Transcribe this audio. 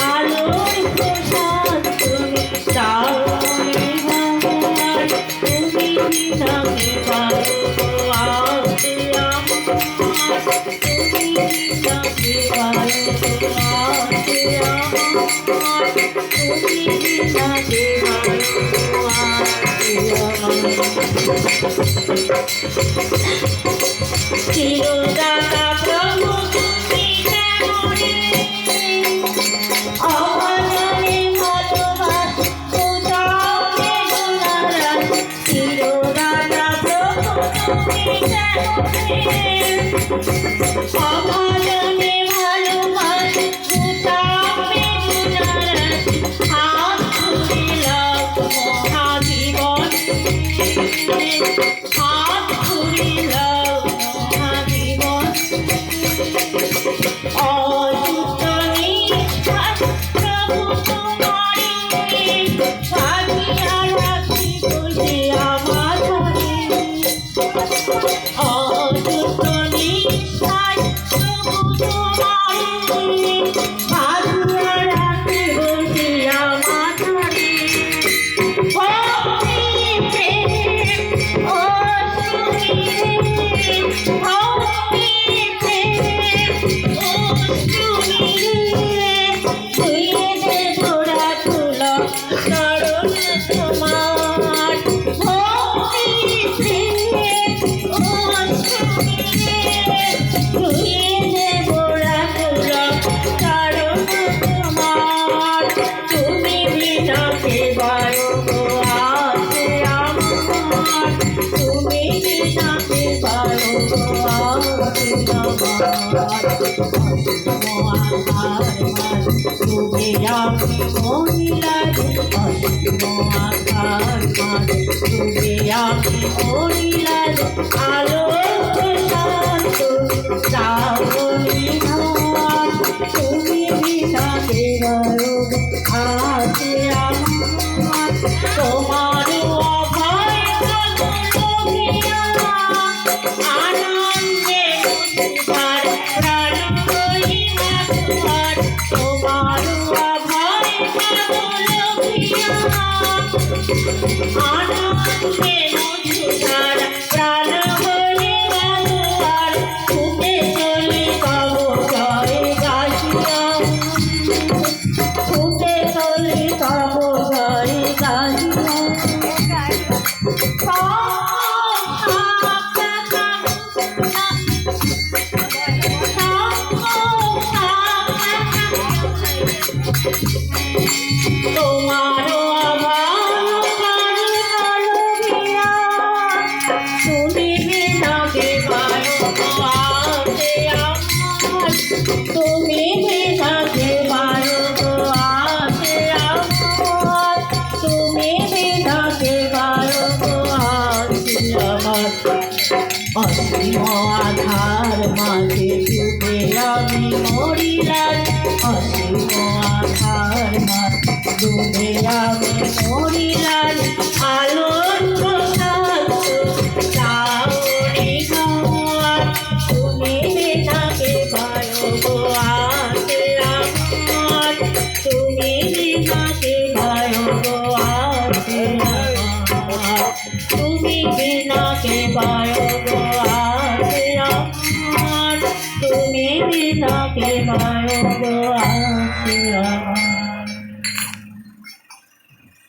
আলোর প্রসাদ তুমি দাও মনে ভার তুমি বিনাকে পারো আসে আমার তুমি বিনাকে পারো আসে আমার তুমি বিনাকে পারো আসে আমার চিরদাতা প্রভু তুমি কেমনে অবদানে ভালোবাসি কোথাও বেদনারা চিরদাতা প্রভু তুমি কেমনে অবদানে ভালোবাসি কোথাও বেদনারা হাত ধরে লাও মহাজীবন হাত ধরে লাও মহাজীবন অযুত নিঃশ্বাস প্রভু তোমারি সাজিয়া রাখিব যে আমার অযুত নিঃশ্বাস প্রভু তোমারি সাজিয়া রাখিব যে আমার তোমার অভয় আনন্দে তোমার প্রাণ হইয়া তোমার তোমার অভয় আনন্দে মধুধার প্রাণ হইয়া তোমার ফুটে চলে কব জয় গাহিয়া ফুটে চলে কব জয় গাহিয়া তোমার তুমি বিনাকে পারো আসে আমার তুমি বিনাকে পারো আসে আমার তুমি বিনাকে পারো আসে আমার অসীম আধার মাঝে ডুবে আমি মরিলাম অসীম আধার মাঝে ডুবে আমি মরিলাম আলোর প্রসাদ চাওনি ঘর তুমি বিনাকে পারো আসে আমার তুমি বিনাকে পারো আসে আমার তুমি বিনাকে পারো আসে আমার তুমি বিনাকে পারো আসে আমার।